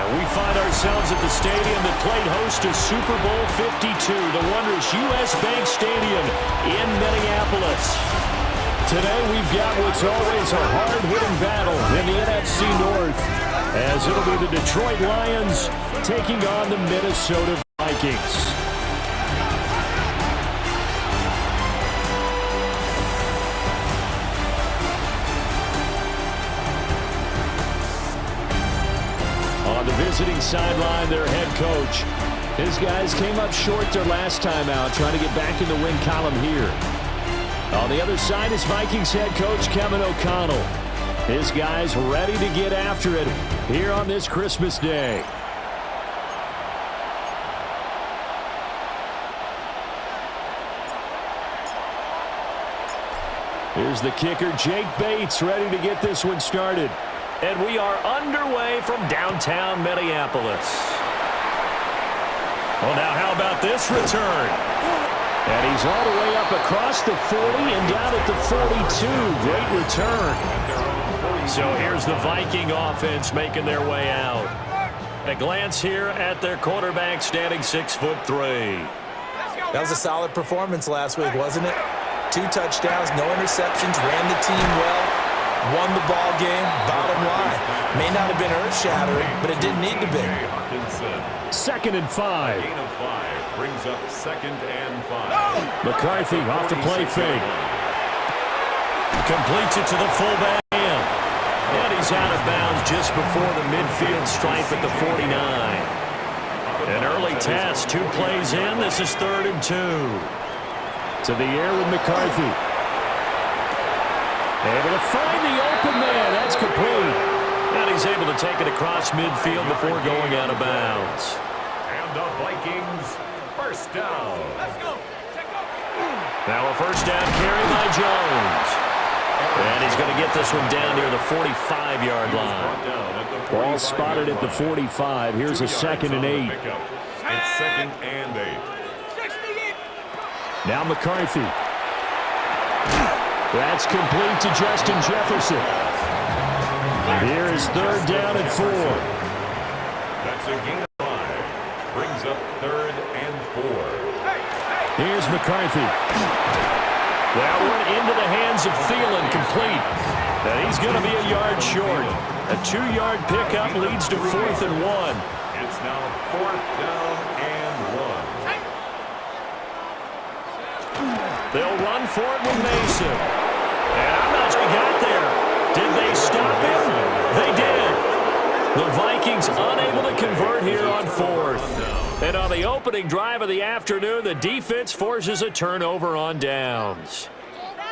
We find ourselves at the stadium that played host to Super Bowl 52, the wondrous U.S. Bank Stadium in Minneapolis. Today we've got what's always a hard-hitting battle in the NFC North, as it'll be the Detroit Lions taking on the Minnesota Vikings. On the visiting sideline, their head coach. His guys came up short their last time out, trying to get back in the win column here. On the other side is Vikings head coach Kevin O'Connell. His guys ready to get after it here on this Christmas Day. Here's the kicker, Jake Bates, ready to get this one started. And we are underway from downtown Minneapolis. Well, now how about this return? And he's all the way up across the 40 and down at the 42. Great return. So here's the Viking offense making their way out. A glance here at their quarterback, standing 6'3". That was a solid performance last week, wasn't it? 2 touchdowns, no interceptions, ran the team well, won the ball game. Bottom line, may not have been earth-shattering, but it didn't need to be. 2nd and 5. Gain of 5 brings up 2nd and 5. McCarthy off the play fake. Completes it to the fullback. And he's out of bounds just before the midfield stripe at the 49. An early test, 2 plays in. This is 3rd and 2. To the air with McCarthy. Able to find the open man. That's complete. And he's able to take it across midfield before going out of bounds. And the Vikings, first down. Let's go. Now a first down carry by Jones. And he's going to get this one down near the 45-yard line. Ball spotted at the 45. Here's a 2nd and 8. It's 2nd and 8. Now McCarthy. That's complete to Justin Jefferson. Here is 3rd down and 4. That's a gain of 5. Brings up 3rd and 4. Here's McCarthy. That one into the hands of Thielen, complete. And he's going to be a yard short. A 2-yard pickup leads to 4th and 1. It's now 4th down and 1. They'll run for it with Mason. And I'm not sure he got there. Did they stop him? They did. The Vikings unable to convert here on 4th. And on the opening drive of the afternoon, the defense forces a turnover on downs.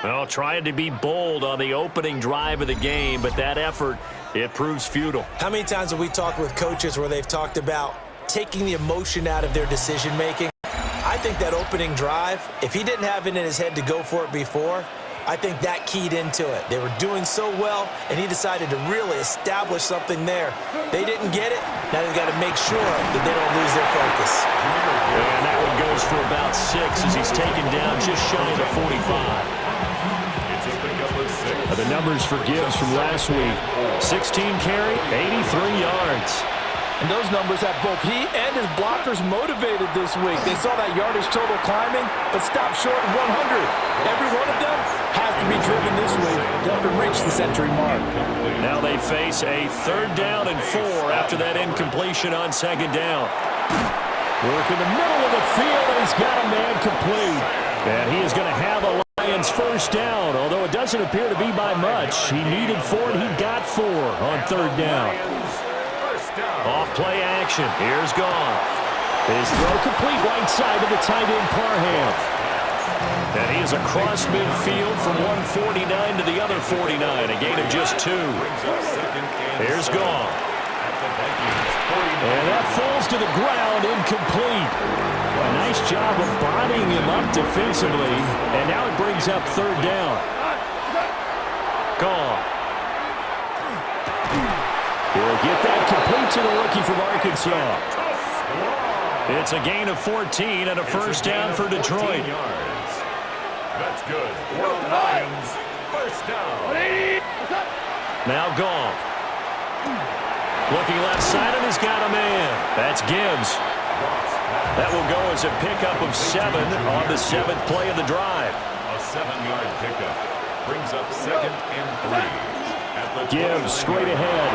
Well, trying to be bold on the opening drive of the game, but that effort, it proves futile. How many times have we talked with coaches where they've talked about taking the emotion out of their decision-making? I think that opening drive, if he didn't have it in his head to go for it before, I think that keyed into it. They were doing so well, and he decided to really establish something there. They didn't get it. Now they've got to make sure that they don't lose their focus. And that one goes for about 6 as he's taken down just shy of the 45. It's a pickup of 6. The numbers for Gibbs from last week. 16 carry, 83 yards. And those numbers have both he and his blockers motivated this week. They saw that yardage total climbing, but stopped short of 100. Every one of them has to be driven this week to help him reach the century mark. Now they face a 3rd down and 4 after that incompletion on 2nd down. Work in the middle of the field, and he's got a man complete. And he is going to have a Lions first down, although it doesn't appear to be by much. He needed 4, and he got 4 on 3rd down. Off play action. Here's Goff. His throw complete right side to the tight end Parham. And he is across midfield from 149 to the other 49. A gain of just 2. Here's Goff. And that falls to the ground, incomplete. A nice job of bodying him up defensively. And now it brings up 3rd down. Goff. He'll get that complete to the rookie from Arkansas. It's a gain of 14 and a first down for Detroit. That's good. For the Lions, first down. Now Goff. Looking left side, and he's got a man. That's Gibbs. That will go as a pickup of 7 on the 7th play of the drive. A 7-yard pickup brings up 2nd and 3. At the Gibbs straight ahead.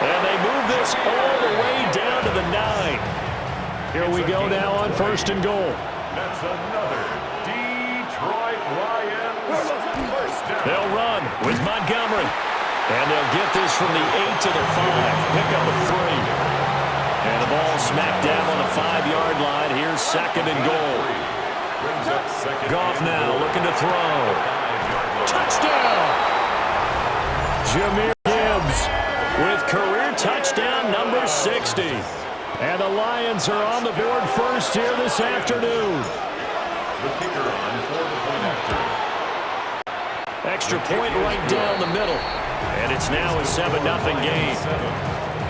And they move this all the way down to the 9. Here we go now on 1st and goal. That's another Detroit Lions first down. They'll run with Montgomery. And they'll get this from the 8 to the 5. Pickup of 3. And the ball smacked down on the 5-yard line. Here's 2nd and goal. Goff now looking to throw. Touchdown! Jahmyr Gibbs with career touchdown number 60. And the Lions are on the board first here this afternoon. The kicker on for the point after. Extra point right down the middle. And it's now a 7-0 game.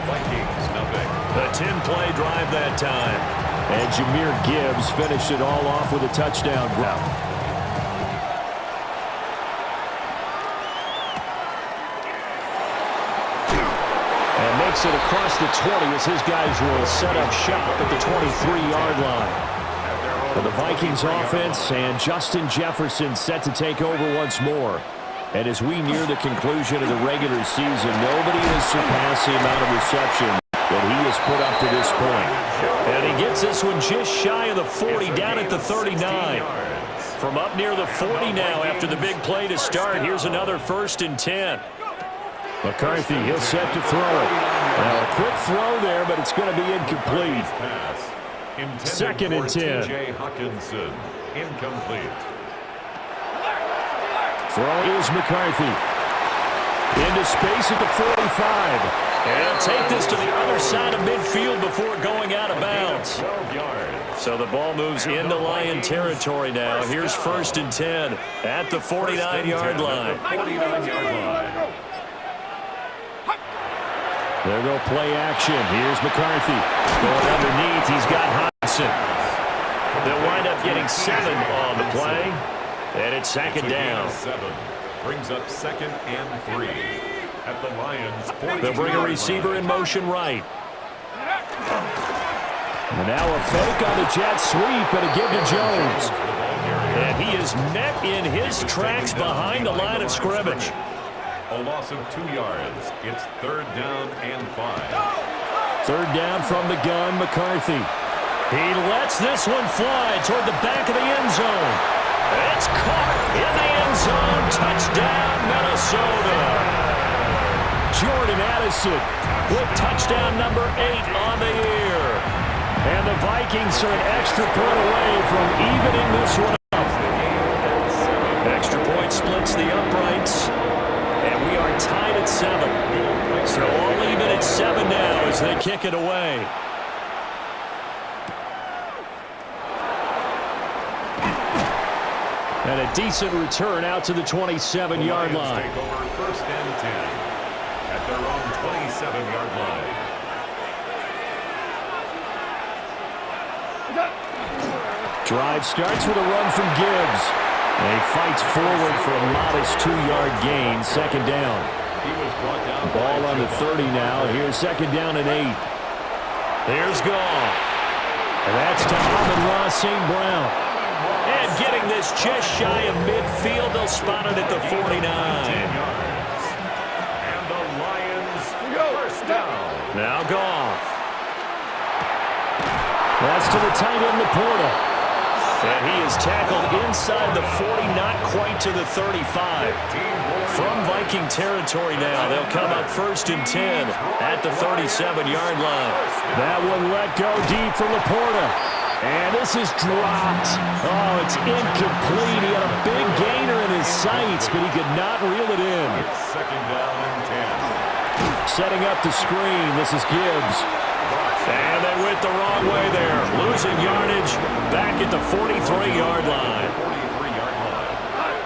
Vikings nothing. A 10-play drive that time. And Jahmyr Gibbs finished it all off with a touchdown grab. And makes it across the 20 as his guys will set up shop at the 23-yard line. For the Vikings offense, and Justin Jefferson set to take over once more. And as we near the conclusion of the regular season, nobody has surpassed the amount of reception that he has put up to this point. And he gets this one just shy of the 40, down at the 39. From up near the 40 now after the big play to start. Here's another 1st and 10. McCarthy, he'll set to throw it. Now a quick throw there, but it's going to be incomplete. 2nd and 10. T.J. Hawkinson, incomplete. Throw is McCarthy. Into space at the 45. And he'll take this to the other side of midfield before going out of bounds. 12 yards. So the ball moves into Lion territory now. Here's 1st and 10 at the 49-yard line. 49-yard line. There go play action. Here's McCarthy. Going underneath. He's got Hudson. They'll wind up getting 7 on the play. And it's 2nd down. 7 brings up 2nd and 3 at the Lions. They'll bring a receiver in motion right. And now a fake on the jet sweep and a give to Jones. And he is met in his tracks behind the line of scrimmage. A loss of 2 yards. It's 3rd down and 5. 3rd down from the gun, McCarthy. He lets this one fly toward the back of the end zone. It's caught in the end zone. Touchdown, Minnesota. Jordan Addison with touchdown number 8 on the year. And the Vikings are an extra point away from evening this one up. Extra point splits the uprights. And we are tied at 7. So all even at 7 now as they kick it away. And a decent return out to the 27-yard line. Take over 1st and 10 at their own 27-yard line. Drive starts with a run from Gibbs. And he fights forward for a modest 2-yard gain. 2nd down. He was brought down. Ball on the 30 now. Here's 2nd down and 8. There's Goff. And that's to Amon-Ra St. Brown. And getting this just shy of midfield. They'll spot it at the 49. And the Lions first down. Now Goff. That's to the tight end, Laporta. And he is tackled inside the 40, not quite to the 35. From Viking territory now, they'll come up 1st and 10 at the 37-yard line. That one let go deep for Laporta. And this is dropped. Oh, it's incomplete. He had a big gainer in his sights, but he could not reel it in. 2nd down and 10. Setting up the screen, this is Gibbs. And they went the wrong way there. Losing yardage back at the 43-yard line. 43-yard line.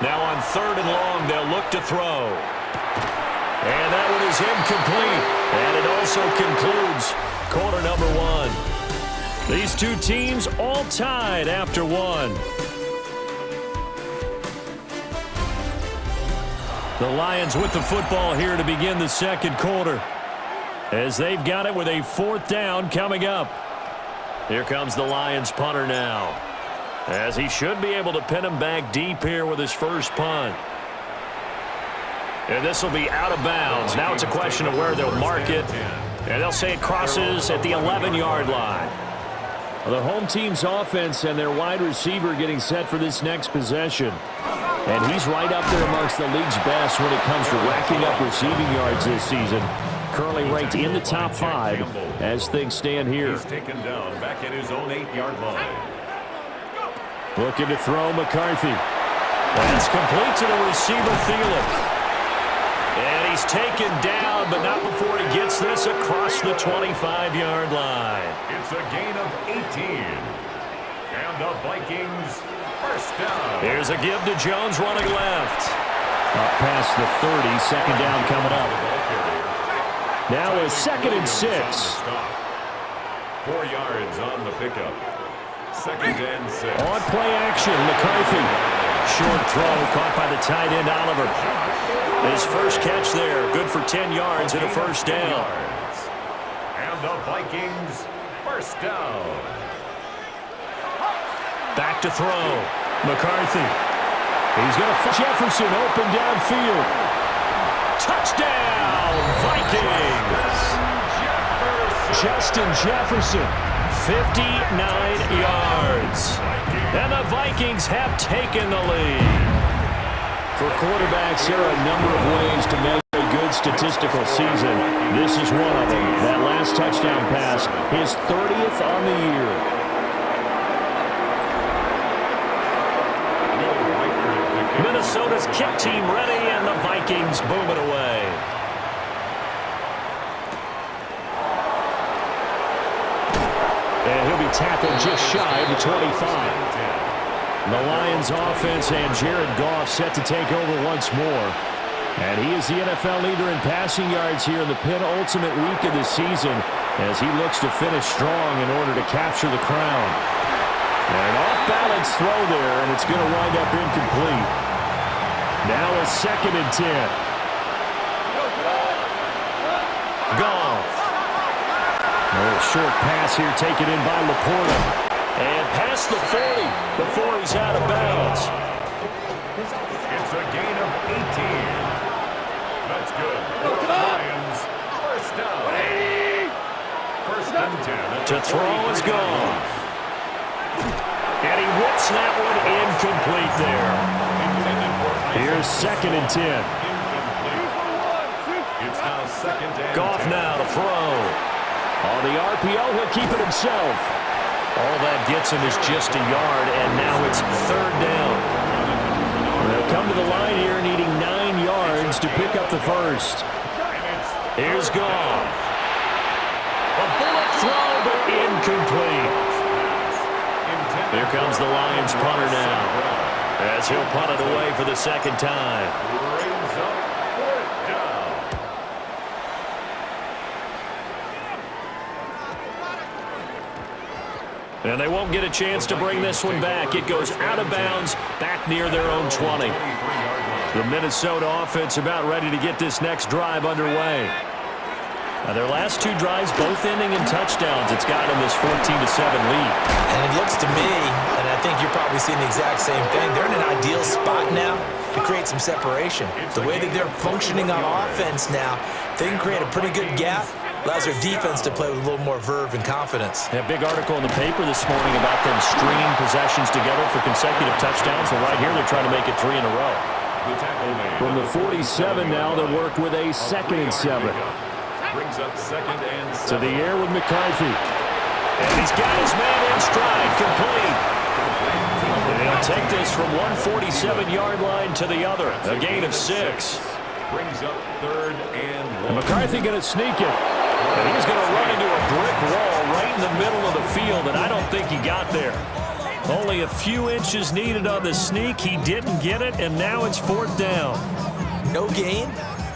Now on 3rd and long, they'll look to throw. And that one is incomplete. And it also concludes quarter number 1. These two teams all tied after 1. The Lions with the football here to begin the second quarter, as they've got it with a 4th down coming up. Here comes the Lions punter now, as he should be able to pin him back deep here with his first punt. And this will be out of bounds. Now it's a question of where they'll mark it, and they'll say it crosses at the 11-yard line. Well, the home team's offense and their wide receiver getting set for this next possession. And he's right up there amongst the league's best when it comes to racking up receiving yards this season. Currently ranked in the top 5 as things stand here. He's taken down back at his own 8-yard line. Looking to throw McCarthy. That's complete to the receiver, Thielen. And he's taken down, but not before he gets this across the 25-yard line. It's a gain of 18. And the Vikings first down. Here's a give to Jones running left. Up past the 30, second down coming up. Now is 2nd and 6. 4 yards on the pickup. 2nd and 6. On play action, McCarthy. Short throw caught by the tight end, Oliver. His first catch there, good for 10 yards and a first down. And the Vikings first down. Back to throw. McCarthy. He's going to find Jefferson open downfield. Touchdown, Vikings. Justin Jefferson, 59 yards. And the Vikings have taken the lead. For quarterbacks, there are a number of ways to measure a good statistical season. This is one of them. That last touchdown pass, his 30th on the year. Minnesota's kick team ready, and the Vikings boom it away. And he'll be tackled just shy of the 25. The Lions offense and Jared Goff set to take over once more. And he is the NFL leader in passing yards here in the penultimate week of the season as he looks to finish strong in order to capture the crown. And an off-balance throw there, and it's going to wind up incomplete. Now a 2nd and 10. Goff. A short pass here taken in by Laporta. And past the 40 before he's out of bounds. It's a gain of 18. That's good. Lions first down. 1st and 10. To throw is Goff. And he whips that one incomplete there. Here's 2nd and 10. It's now 2nd and 10. Goff now to throw. On the RPO, he'll keep it himself. All that gets him is just a yard, and now it's 3rd down. They'll come to the line here needing 9 yards to pick up the first. Here's Goff. A bullet throw, but incomplete. Here comes the Lions punter now, as he'll punt it away for the 2nd time. Brings up 4th down. And they won't get a chance to bring this one back. It goes out of bounds, back near their own 20. The Minnesota offense about ready to get this next drive underway. Now their last 2 drives, both ending in touchdowns. It's got them this 14-7 lead. And it looks to me, and I think you're probably seeing the exact same thing, they're in an ideal spot now to create some separation. The way that they're functioning on offense now, they can create a pretty good gap. Allows their defense to play with a little more verve and confidence. A big article in the paper this morning about them stringing possessions together for consecutive touchdowns. Well, right here, they're trying to make it 3 in a row. From the 47 now, they'll work with a 2nd and 7. Brings up 2nd and 7. To the air with McCarthy. And he's got his man in stride, complete. And he'll take this from one 47-yard line to the other. A gain of 6. Brings up 3rd and 1. And McCarthy going to sneak it. And he's going to run into a brick wall right in the middle of the field, and I don't think he got there. Only a few inches needed on the sneak. He didn't get it, and now it's 4th down. No gain?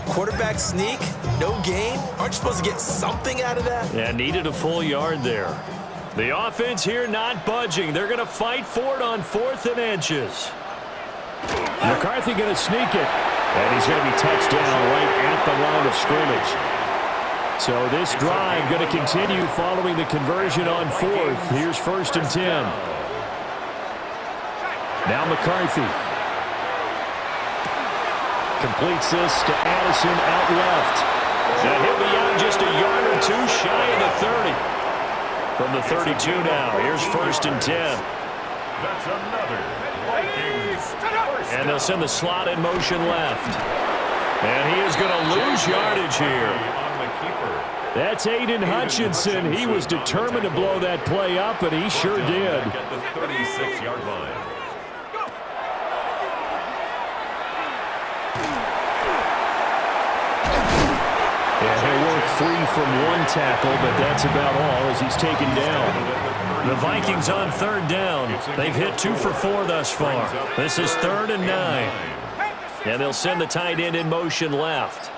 Quarterback sneak? No gain? Aren't you supposed to get something out of that? Yeah, needed a full yard there. The offense here not budging. They're going to fight for it on 4th and inches. McCarthy going to sneak it. And he's going to be touched down right at the line of scrimmage. So this drive going to continue following the conversion on fourth. Here's 1st and 10. Now McCarthy. Completes this to Addison out left. And he'll be out just a yard or two shy of the 30. From the 32 now, here's 1st and 10. That's another Vikings. And they'll send the slot in motion left. And he is going to lose yardage here. That's Aiden Hutchinson. He was determined to blow that play up, and he sure did. At the 36-yard line. Yeah, he'll work free from one tackle, but that's about all as he's taken down. The Vikings on 3rd down. They've hit 2 for 4 thus far. This is 3rd and 9. And they'll send the tight end in motion left.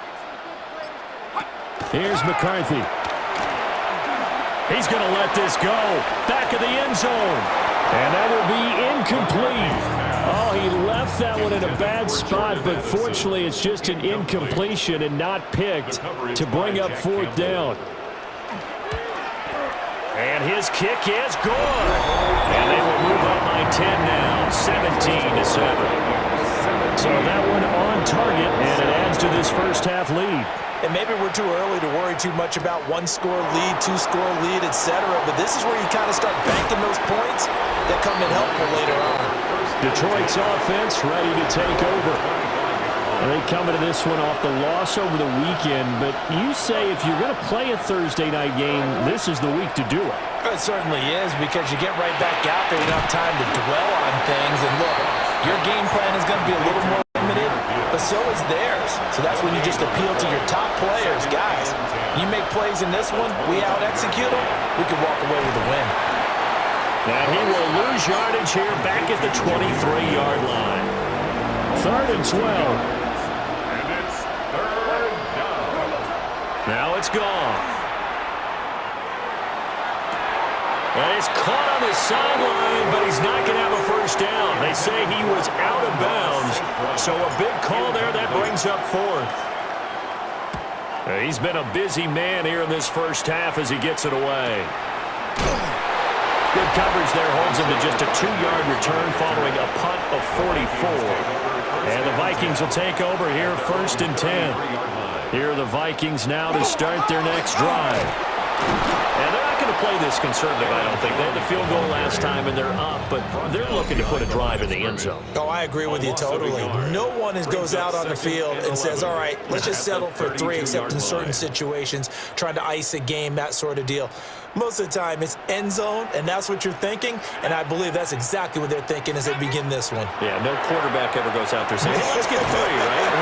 Here's McCarthy. He's going to let this go. Back of the end zone. And that will be incomplete. Oh, he left that one in a bad spot, but fortunately it's just an incompletion and not picked to bring up 4th down. And his kick is good. And they will move up by 10 now, 17-7. So that one on target, and it adds to this first half lead. And maybe we're too early to worry too much about 1-score lead, 2-score lead, etc. But this is where you kind of start banking those points that come in helpful later on. Detroit's offense ready to take over. They come into this one off the loss over the weekend, but you say if you're going to play a Thursday night game, this is the week to do it. It certainly is, because you get right back out there. You don't have time to dwell on things. And look, your game plan is going to be a little more limited, but so is theirs. So that's when you just appeal to your top players. Guys, you make plays in this one, we out-execute them, we can walk away with a win. Now he will lose yardage here back at the 23-yard line. 3rd and 12. Now it's gone. And it's caught on the sideline, but he's not going to have a first down. They say he was out of bounds. So a big call there that brings up 4th. He's been a busy man here in this first half as he gets it away. Good coverage there holds him to just a 2-yard return following a punt of 44. And the Vikings will take over here 1st and 10. Here are the Vikings now to start their next drive. And they're not going to play this conservative, I don't think. They had the field goal last time, and they're up, but they're looking to put a drive in the end zone. Oh, I agree with you totally. No one goes out on the field and says, all right, let's just settle for 3, except in certain situations, trying to ice a game, that sort of deal. Most of the time, it's end zone, and that's what you're thinking, and I believe that's exactly what they're thinking as they begin this one. Yeah, no quarterback ever goes out there saying, hey, let's get 3, right?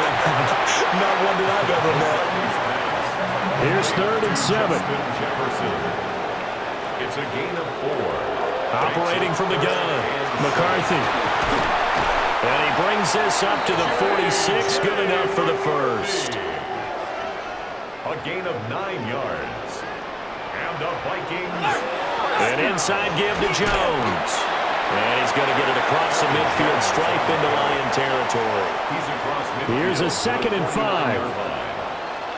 Not one that I've ever met. Here's 3rd and 7. It's a gain of 4. Operating from the gun, McCarthy. And he brings this up to the 46, good enough for the first. A gain of 9 yards. And the Vikings. An inside give to Jones. And he's going to get it across the midfield stripe into Lion territory. He's across midfield. Here's a 2nd and 5.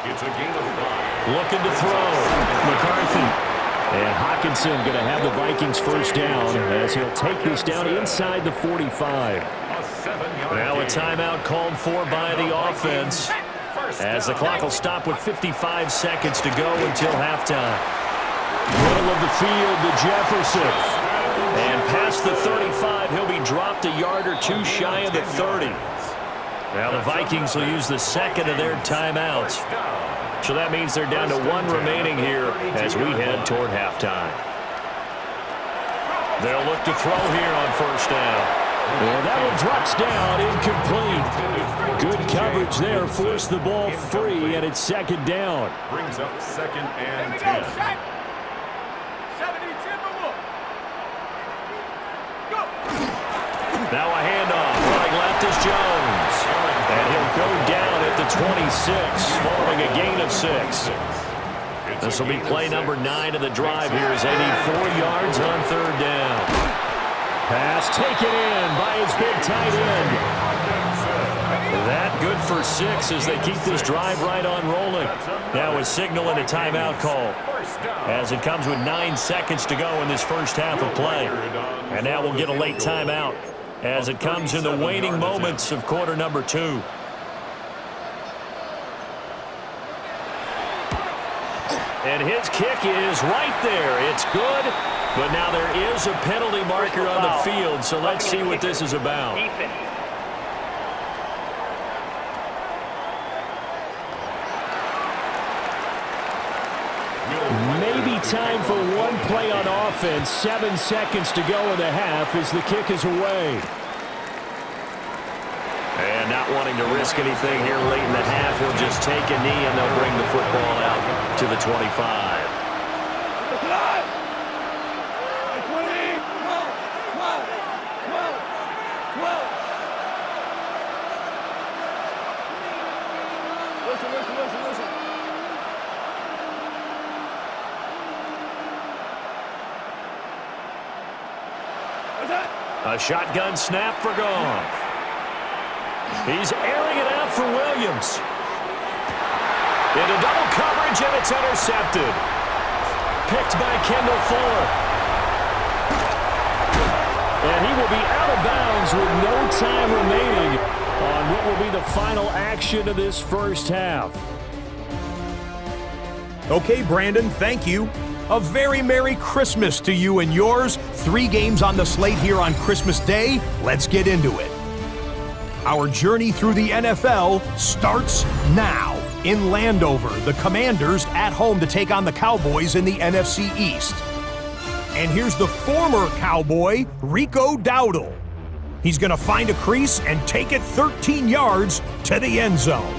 It's a gain of 5. Looking to throw. McCarthy. And Hawkinson going to have the Vikings first down as he'll take this down inside the 45. Now a timeout called for by the offense as the clock will stop with 55 seconds to go until halftime. Middle of the field to Jefferson. And past the 35, he'll be dropped a yard or 2 shy of the 30. Now the Vikings will use the 2nd of their timeouts. So that means they're down to 1 remaining here as we head toward halftime. They'll look to throw here on first down. And that one drops down, incomplete. Good coverage there, forced the ball free, and it's 2nd down. Brings up 2nd and 10. Now a handoff. Running left is Jones. And he'll go down at the 26, following a gain of 6. This will be play number 9 of the drive here as they need 4 yards on 3rd down. Pass taken in by his big tight end. That good for 6 as they keep this drive right on rolling. Now a signal and a timeout call as it comes with 9 seconds to go in this first half of play. And now we'll get a late timeout as it comes in the waning moments of quarter number 2. And his kick is right there. It's good, but now there is a penalty marker on the field, so let's see what this is about. Maybe time for one play on offense. 7 seconds to go in the half as the kick is away. And not wanting to risk anything here late in the half, he'll just take a knee and they'll bring the football out to the 25. A shotgun snap for Goff. He's airing it out for Williams. Into double coverage, and it's intercepted. Picked by Kendall Fuller. And he will be out of bounds with no time remaining on what will be the final action of this first half. Okay, Brandon, thank you. A very Merry Christmas to you and yours. 3 games on the slate here on Christmas Day. Let's get into it. Our journey through the NFL starts now. In Landover, the Commanders at home to take on the Cowboys in the NFC East. And here's the former Cowboy, Rico Dowdle. He's going to find a crease and take it 13 yards to the end zone.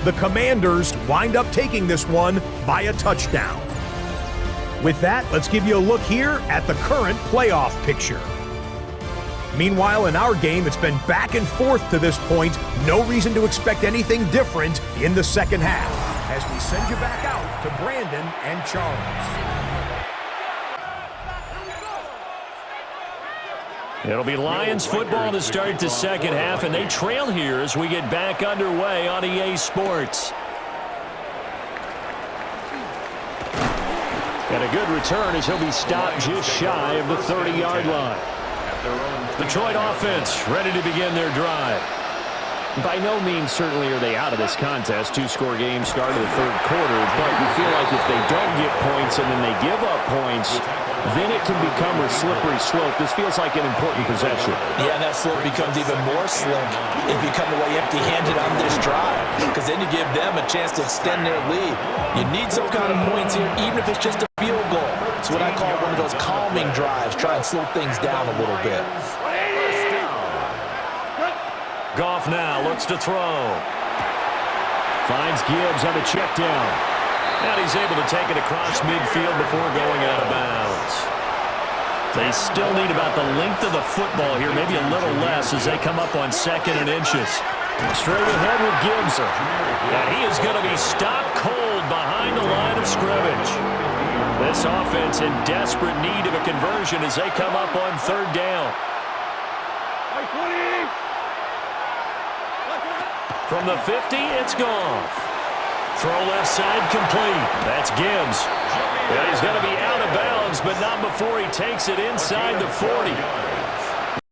The Commanders wind up taking this one by a touchdown. With that, let's give you a look here at the current playoff picture. Meanwhile, in our game, it's been back and forth to this point. No reason to expect anything different in the second half as we send you back out to Brandon and Charles. It'll be Lions football to start the second half, and they trail here as we get back underway on EA Sports. And a good return as he'll be stopped just shy of the 30-yard line. Detroit offense ready to begin their drive. By no means certainly are they out of this contest. 2-score game start of the third quarter, but you feel like if they don't get points and then they give up points, then it can become a slippery slope. This feels like an important possession. Yeah, and that slope becomes even more slick if you come away empty-handed on this drive, because then you give them a chance to extend their lead. You need some kind of points here, even if it's just a field goal. It's what I call one of those calming drives. Try and slow things down a little bit. Goff now looks to throw. Finds Gibbs on the check down. And he's able to take it across midfield before going out of bounds. They still need about the length of the football here, maybe a little less as they come up on 2nd and inches. Straight ahead with Gibbs. And he is going to be stopped cold behind the line of scrimmage. This offense in desperate need of a conversion as they come up on 3rd down. From the 50, it's Goff. Throw left side complete. That's Gibbs. And he's going to be out of bounds, but not before he takes it inside the 40.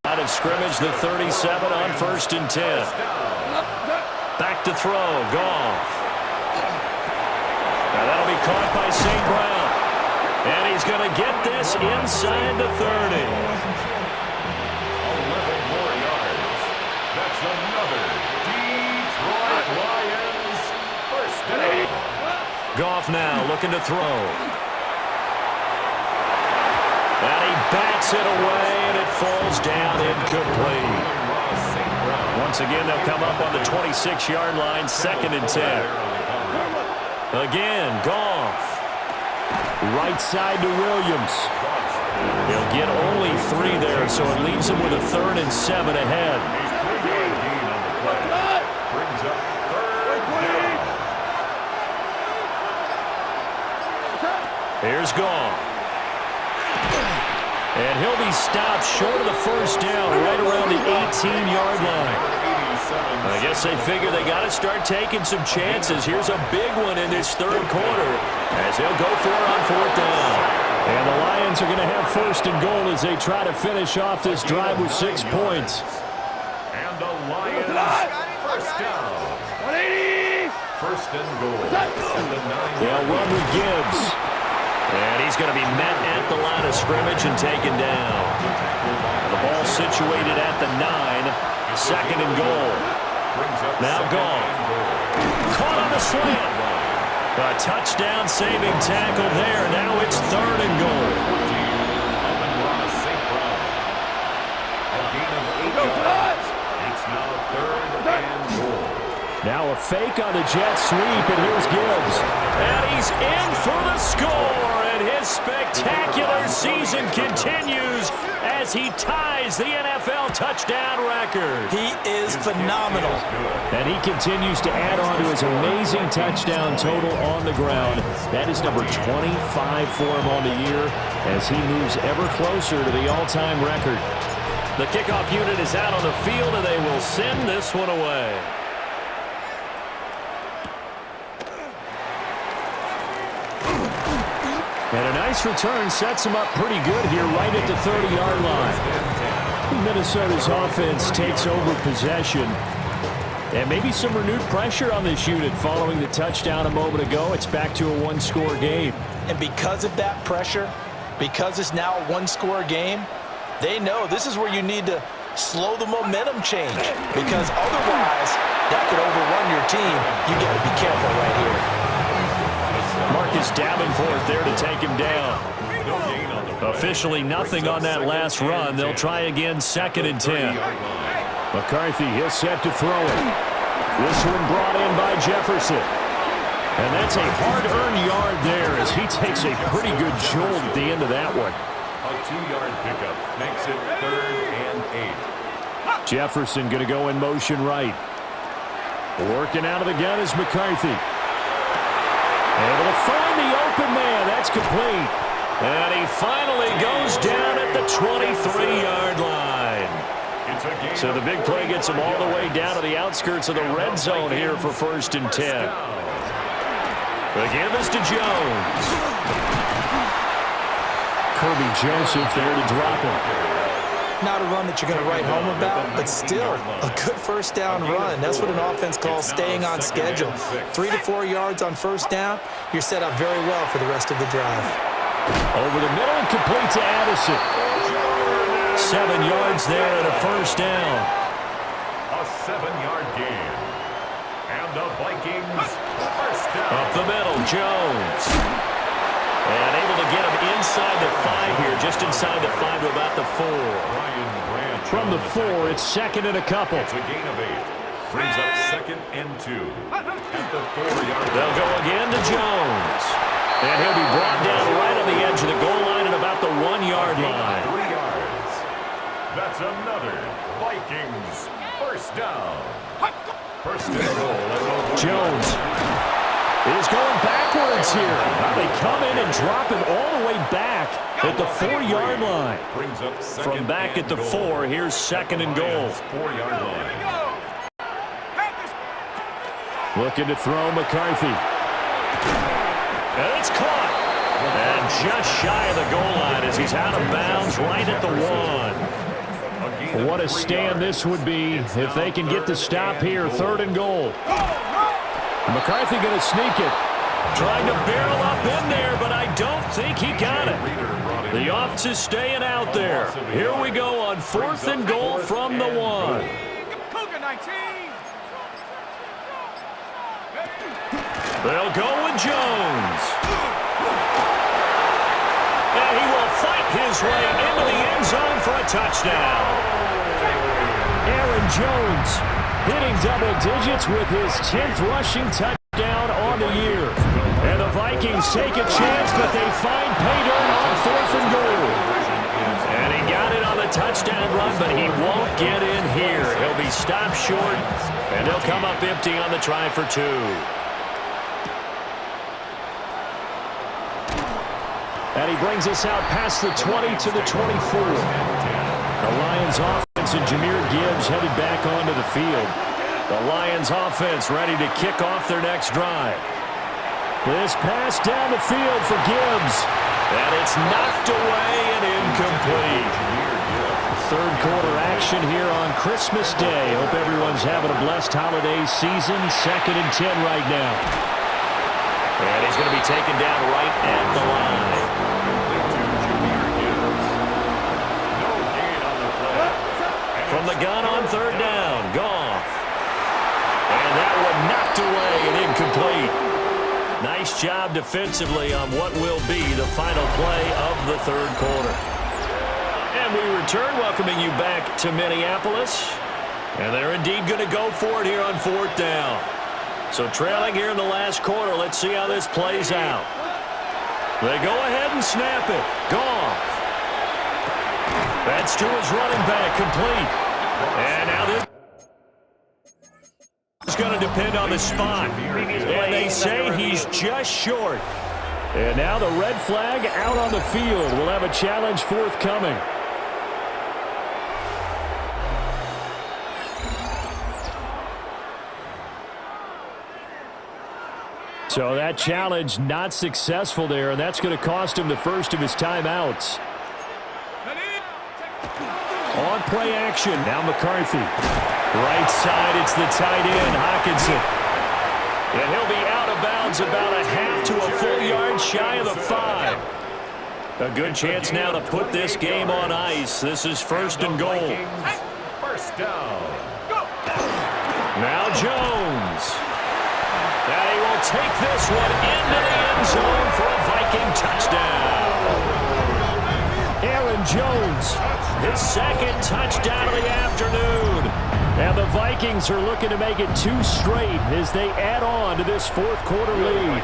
Out of scrimmage, the 37 on 1st and 10. Back to throw, Goff. Now that'll be caught by St. Brown. And he's going to get this inside the 30. 11 more yards. That's another Detroit Lions first down. Goff now looking to throw. And he bats it away, and it falls down incomplete. Once again, they'll come up on the 26-yard line, 2nd and 10. Again, Goff. Right side to Williams. He'll get only 3 there, so it leaves him with a 3rd and 7 ahead. Brings up 3rd down. Here's Goff. And he'll be stopped short of the 1st down right around the 18-yard line. I guess they figure they got to start taking some chances. Here's a big one in this third quarter as they'll go for it on fourth down. And the Lions are going to have first and goal as they try to finish off this drive with 6 points. And the Lions first down. 180. First and goal. And the 9. They'll run with Gibbs. And he's going to be met at the line of scrimmage and taken down. The ball situated at the 9. Second and goal. Now gone. Caught on the slant. A touchdown saving tackle there. Now it's third and goal. It's now third and goal. Now a fake on the jet sweep, and here's Gibbs. And he's in for the score, and his spectacular season continues as he ties the NFL touchdown record. He is phenomenal. And he continues to add on to his amazing touchdown total on the ground. That is number 25 for him on the year as he moves ever closer to the all-time record. The kickoff unit is out on the field, and they will send this one away. And a nice return sets him up pretty good here right at the 30-yard line. Minnesota's offense takes over possession. And maybe some renewed pressure on this unit following the touchdown a moment ago. It's back to a one-score game. And because of that pressure, because it's now a one-score game, they know this is where you need to slow the momentum change. Because otherwise, that could overrun your team. You got to be careful right here. Marcus Davenport there to take him down. Officially nothing on that last run. They'll try again, second and 10. McCarthy is set to throw it. This one brought in by Jefferson. And that's a hard-earned yard there as he takes a pretty good jolt at the end of that one. A 2-yard pickup makes it third and 8. Jefferson going to go in motion right. Working out of the gun is McCarthy. Able to find the open man. That's complete. And he finally goes down at the 23-yard line. So the big play gets him all the way down to the outskirts of the red zone here for first and 10. The give is to Jones. Kirby Joseph there to drop him. Not a run that you're going to write home about, but still a good first down run. That's what an offense calls staying on schedule. 3 to 4 yards on first down, you're set up very well for the rest of the drive. Over the middle and complete to Addison. 7 yards there and a first down. A 7-yard gain. And the Vikings first down. Up the middle, Jones. And able to get him inside the 5 here, just inside the 5 to about the 4. From the 4, it's second and a couple. It's a gain of 8. Brings up second and 2. At the 4-yard line. They'll go again to Jones. And he'll be brought down right on the edge of the goal line at about the 1-yard line. 3 yards. That's another Vikings first down. First and goal. Jones is going backwards here. Now they come in and drop him all the way back at the 4-yard line. From back at the 4, here's second and goal. 4-yard line. Looking to throw McCarthy. And it's caught. And just shy of the goal line as he's out of bounds right at the 1. What a stand this would be if they can get the stop here. Third and goal. McCarthy going to sneak it. Trying to barrel up in there, but I don't think he got it. The offense is staying out there. Here we go on fourth and goal from the 1. They'll go with Jones. And he will fight his way into the end zone for a touchdown. Aaron Jones hitting double digits with his 10th rushing touchdown on the year. And the Vikings take a chance, but they find pay dirt on fourth and goal. And he got it on the touchdown run, but he won't get in here. He'll be stopped short, and he'll come up empty on the try for 2. And he brings us out past the 20 to the 24. The Lions offense and Jahmyr Gibbs headed back onto the field. The Lions offense ready to kick off their next drive. This pass down the field for Gibbs. And it's knocked away and incomplete. Third quarter action here on Christmas Day. Hope everyone's having a blessed holiday season. 2nd and 10 right now. And he's going to be taken down right at the line. From the gun on 3rd down, Goff. And that one knocked away and incomplete. Nice job defensively on what will be the final play of the 3rd quarter. And we return, welcoming you back to Minneapolis. And they're indeed going to go for it here on 4th down. So trailing here in the last quarter, let's see how this plays out. They go ahead and snap it. Goff. That's to his running back, complete. And now this is going to depend on the spot. And they say he's just short. And now the red flag out on the field. We'll have a challenge forthcoming. So that challenge not successful there, and that's going to cost him the first of his timeouts. On play action, now McCarthy. Right side, it's the tight end, Hockenson. And he'll be out of bounds about a half to a full yard shy of the 5. A good chance now to put this game on ice. This is 1st and goal. First down. Now Jones. And he will take this one into the end zone for a Viking touchdown. Aaron Jones, his 2nd touchdown of the afternoon. And the Vikings are looking to make it 2 straight as they add on to this 4th quarter lead.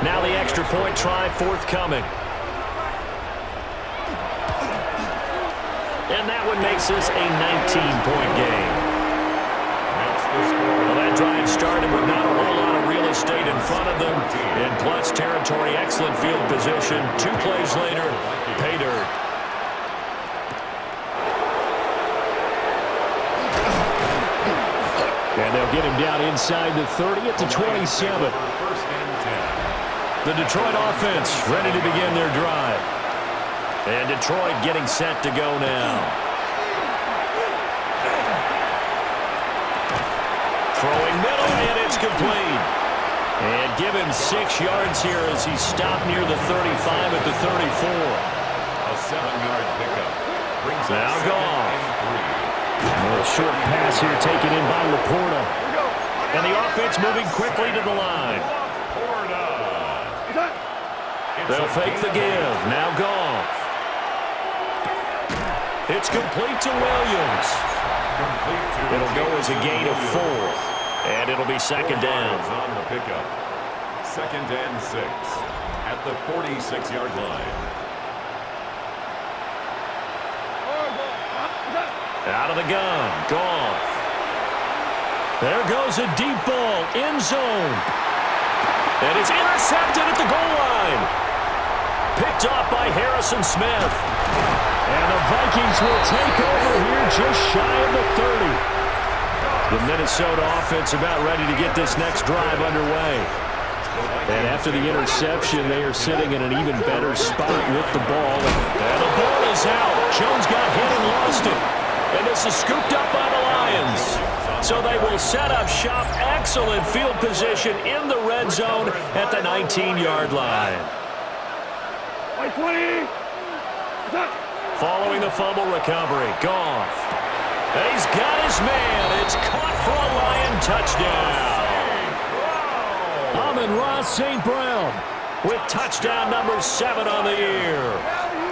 Now the extra point try forthcoming. And that one makes this a 19-point game. Well, that drive started with not a whole lot of real estate in front of them. In plus territory, excellent field position. 2 plays later, pay dirt. And they'll get him down inside the 30 at the 27. The Detroit offense ready to begin their drive. And Detroit getting set to go now. Throwing middle, and it's complete. And give him 6 yards here as he stopped near the 35 at the 34. A 7-yard pickup. Now Goff. A short pass here taken in by Laporta. And the offense moving quickly to the line. They'll fake the give. Now Goff. It's complete to Williams. It'll go as a gain of 4. And it'll be 2nd down. On the pickup. 2nd and 6 at the 46-yard line. Out of the gun, Goff. There goes a deep ball, end zone. And it's intercepted at the goal line. Picked off by Harrison Smith. And the Vikings will take over here just shy of the 30. The Minnesota offense about ready to get this next drive underway. And after the interception, they are sitting in an even better spot with the ball. And the ball is out. Jones got hit and lost it. And this is scooped up by the Lions. So they will set up shop. Excellent field position in the red zone at the 19-yard line. Following the fumble recovery, Goff. He's got his man. It's caught for a Lion touchdown. Amon-Ra St. Brown with touchdown number 7 on the year.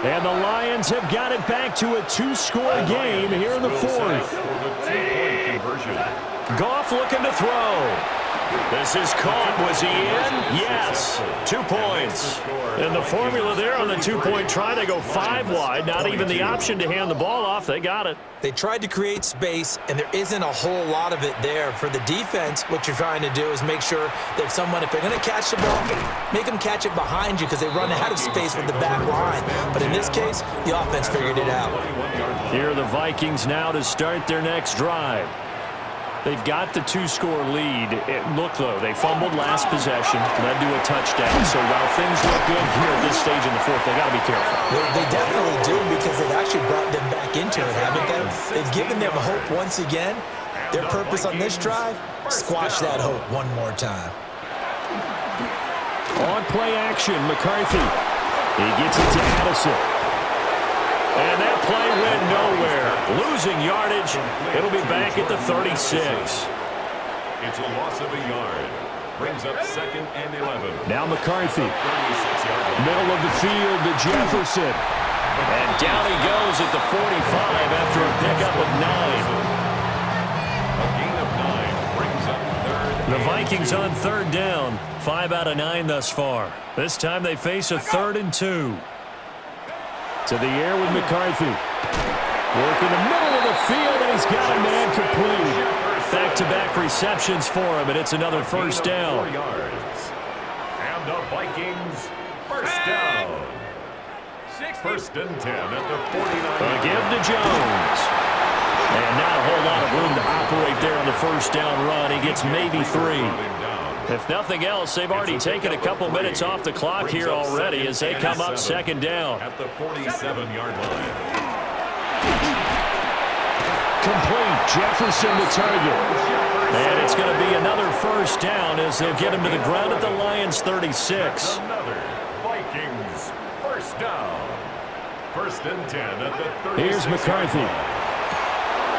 And the Lions have got it back to a 2-score game here in the 4th. Goff looking to throw. This is caught. Was he in? Yes. 2 points. And the formula there on the 2-point try, they go 5 wide. Not even the option to hand the ball off. They got it. They tried to create space, and there isn't a whole lot of it there. For the defense, what you're trying to do is make sure that if they're going to catch the ball, make them catch it behind you because they run out of space with the back line. But in this case, the offense figured it out. Here are the Vikings now to start their next drive. They've got the two-score lead. Look, though, they fumbled last possession, led to a touchdown. So while things look good here at this stage in the fourth, they got to be careful. They definitely do, because they've actually brought them back into it, haven't they? They've given them hope once again. Their purpose on this drive, squash that hope one more time. On play action, McCarthy. He gets it to Addison. And that play went nowhere. Losing yardage. It'll be back at the 36. It's a loss of a yard. Brings up 2nd and 11. Now McCarthy. Middle of the field to Jefferson. And down he goes at the 45 after a pickup of 9. A gain of 9 brings up 3rd. The Vikings on 3rd down. 5 out of 9 thus far. This time they face a 3rd and 2. To the air with McCarthy. Working the middle of the field, and he's got a man complete. Back-to-back receptions for him, and it's another first down. 4 yards. And the Vikings, first down. 1st and 10 at the 49. A give to Jones. And not a whole lot of room to operate there on the first down run. He gets maybe 3. If nothing else, they've already taken a couple minutes off the clock here already as they come up 2nd down. At the 47-yard line. Complete. Jefferson the target. And it's going to be another first down as they'll get him to the ground at the Lions' 36. Another Vikings first down. 1st and 10 at the 36. Here's McCarthy.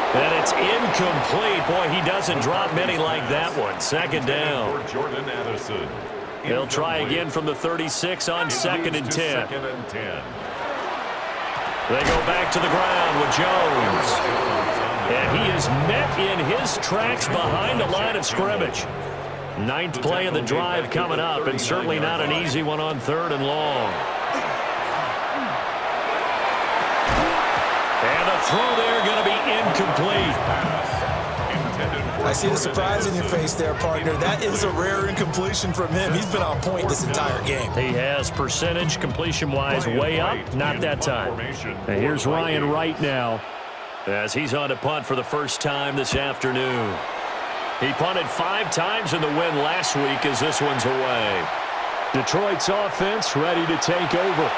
And it's incomplete. Boy, he doesn't drop many like that one. 2nd down. For Jordan Addison. They'll try again from the 36 on 2nd and 10. 2nd and 10. They go back to the ground with Jones. And he is met in his tracks behind the line of scrimmage. 9th play of the drive coming up, and certainly not an easy one on 3rd and long. And the throw there going to be incomplete. I see the surprise in your face there, partner. That is a rare incompletion from him. He's been on point this entire game. He has percentage completion-wise way up, not that time. And here's Ryan Wright now as he's on to punt for the first time this afternoon. He punted 5 times in the win last week as this one's away. Detroit's offense ready to take over.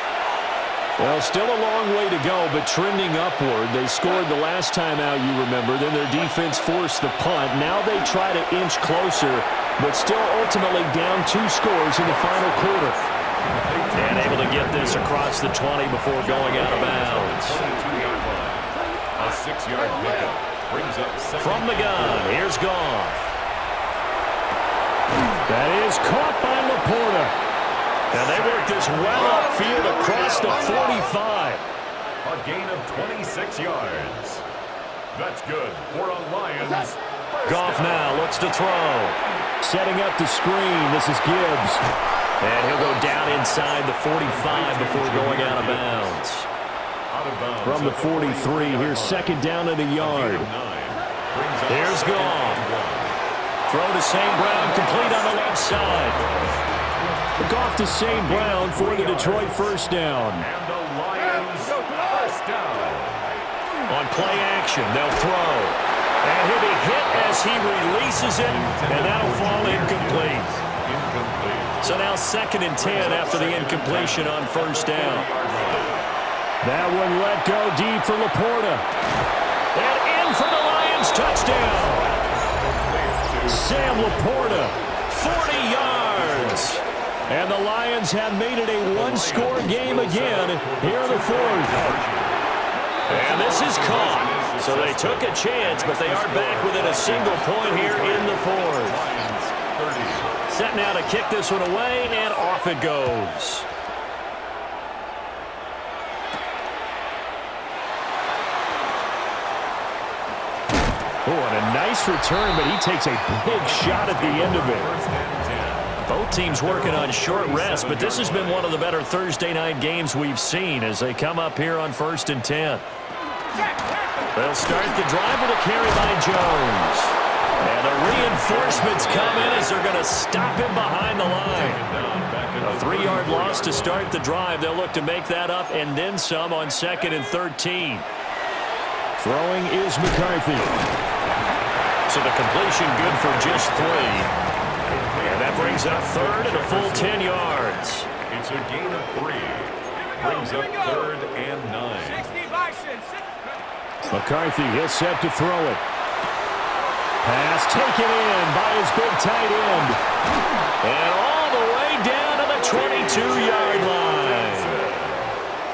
Well, still a long way to go, but trending upward. They scored the last time out, you remember. Then their defense forced the punt. Now they try to inch closer, but still ultimately down 2 scores in the final quarter. And able to get this across the 20 before going out of bounds. A 6-yard pickup brings up 2nd. From the gun, here's Goff. That is caught by Laporta. And they work this well upfield across the 45. A gain of 26 yards. That's good for a Lions. Goff now looks to throw. Setting up the screen. This is Gibbs. And he'll go down inside the 45 before going out of bounds. From the 43, here's 2nd down at a yard. Here's Goff. Throw to St. Brown, complete on the left side. Goff to St. Brown for the Detroit first down. And the Lions first down. On play action, they'll throw. And he'll be hit as he releases it, and that'll fall incomplete. So now 2nd and 10 after the incompletion on first down. That one let go deep for Laporta. And in for the Lions touchdown. Sam Laporta, 40 yards. And the Lions have made it a 1-score game again here in the 4th. And this is caught. So they took a chance, but they are back within a single point here in the 4th. Set now to kick this one away, and off it goes. Oh, and a nice return, but he takes a big shot at the end of it. Both teams working on short rest, but this has been one of the better Thursday night games we've seen as they come up here on 1st and 10. They'll start the drive with a carry by Jones. And the reinforcements come in as they're going to stop him behind the line. A 3-yard loss to start the drive. They'll look to make that up and then some on 2nd and 13. Throwing is McCarthy. So the completion good for just 3. And that brings up third and a full 10 yards. It's a gain of 3. Brings up third and 9. McCarthy is set to throw it. Pass taken in by his big tight end. And all the way down to the 22-yard line.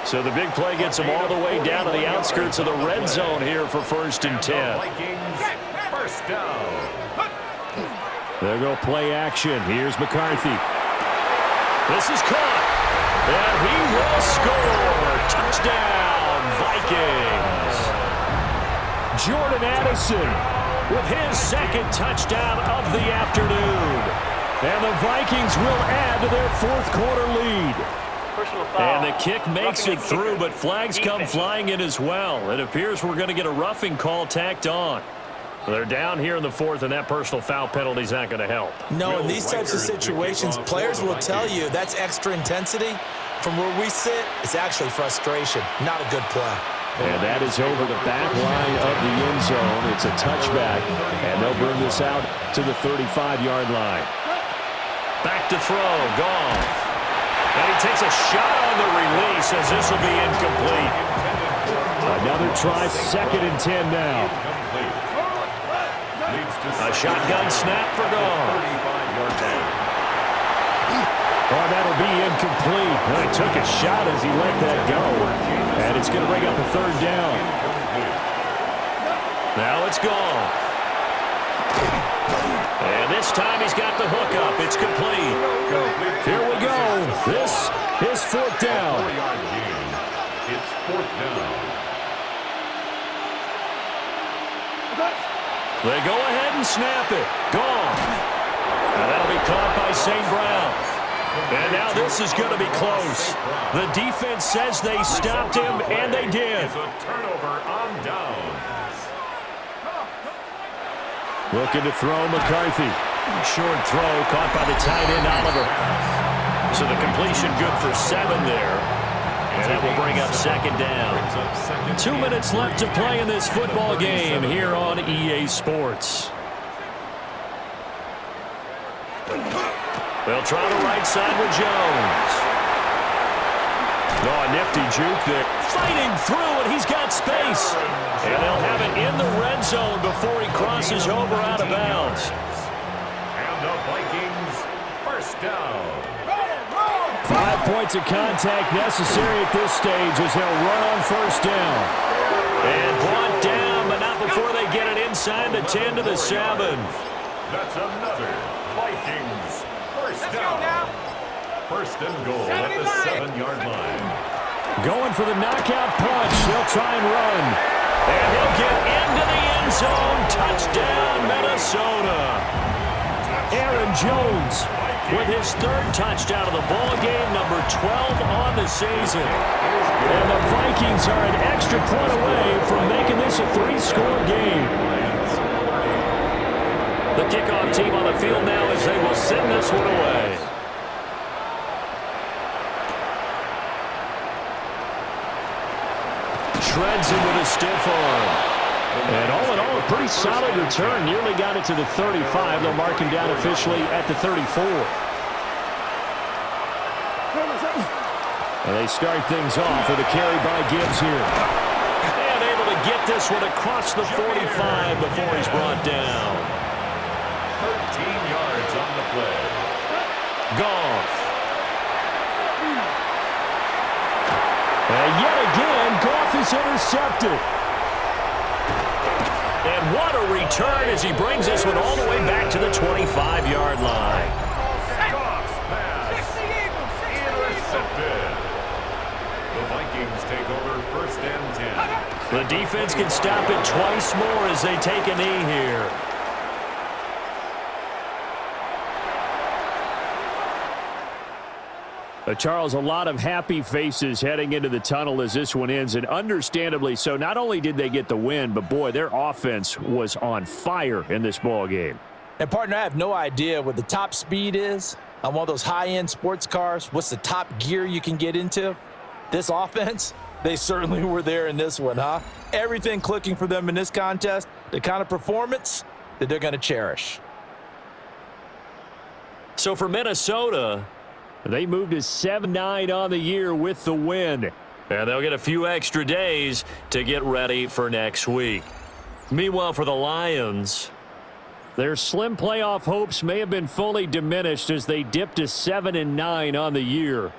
So the big play gets him all the way down to the outskirts of the red zone here for 1st and 10. First down. There go play action. Here's McCarthy. This is caught. And he will score. Touchdown, Vikings. Jordan Addison with his 2nd touchdown of the afternoon. And the Vikings will add to their 4th quarter lead. And the kick makes it through, but flags come flying in as well. It appears we're going to get a roughing call tacked on. They're down here in the 4th, and that personal foul penalty is not going to help. No, in these types of situations, players will tell you that's extra intensity. From where we sit, it's actually frustration. Not a good play. And that is over the back line of the end zone. It's a touchback, and they'll bring this out to the 35-yard line. Back to throw, Goff. And he takes a shot on the release as this will be incomplete. Another try, 2nd and 10 now. A shotgun snap for Goff. Oh, that'll be incomplete. Well, he took a shot as he let that go. And it's going to bring up a 3rd down. Now it's Goff. And this time he's got the hook up. It's complete. Here we go. This is 4th down. It's 4th down. They go ahead and snap it. Goff. And that'll be caught by St. Brown. And now this is going to be close. The defense says they stopped him, and they did. It's a turnover on downs. Looking to throw McCarthy. Short throw caught by the tight end Oliver. So the completion good for 7 there. And that will bring up 2nd down. 2 minutes left to play in this football game here on EA Sports. They'll try the right side with Jones. Oh, a nifty juke there. Fighting through, and he's got space. And they'll have it in the red zone before he crosses over out of bounds. And the Vikings, 1st down. 5 points of contact necessary at this stage as they'll run on 1st down. And brought down, but not before they get it inside the 10 to the 7. That's another Vikings 1st down. 1st and goal at the 7-yard line. Going for the knockout punch. They'll try and run. And he'll get into the end zone. Touchdown, Minnesota. Aaron Jones with his 3rd touchdown of the ball game, number 12 on the season. And the Vikings are an extra point away from making this a 3-score game. The kickoff team on the field now as they will send this one away. Shreds him with a stiff arm. And all in all, a pretty solid return. Nearly got it to the 35. They'll mark him down officially at the 34. And they start things off with a carry by Gibbs here. And able to get this one across the 45 before he's brought down. 13 yards on the play. Goff. And yet again, Goff is intercepted. And what a return as he brings this one all the way back to the 25-yard line. Goff's pass. Intercepted. The Vikings take over 1st and 10. The defense can stop it twice more as they take a knee here. Charles, a lot of happy faces heading into the tunnel as this one ends, and understandably so. Not only did they get the win, but boy, their offense was on fire in this ball game. And partner, I have no idea what the top speed is on one of those high-end sports cars. What's the top gear you can get into? This offense, they certainly were there in this one, huh? Everything clicking for them in this contest, the kind of performance, that they're going to cherish. So for Minnesota, they moved to 7-9 on the year with the win. And they'll get a few extra days to get ready for next week. Meanwhile, for the Lions, their slim playoff hopes may have been fully diminished as they dipped to 7-9 on the year.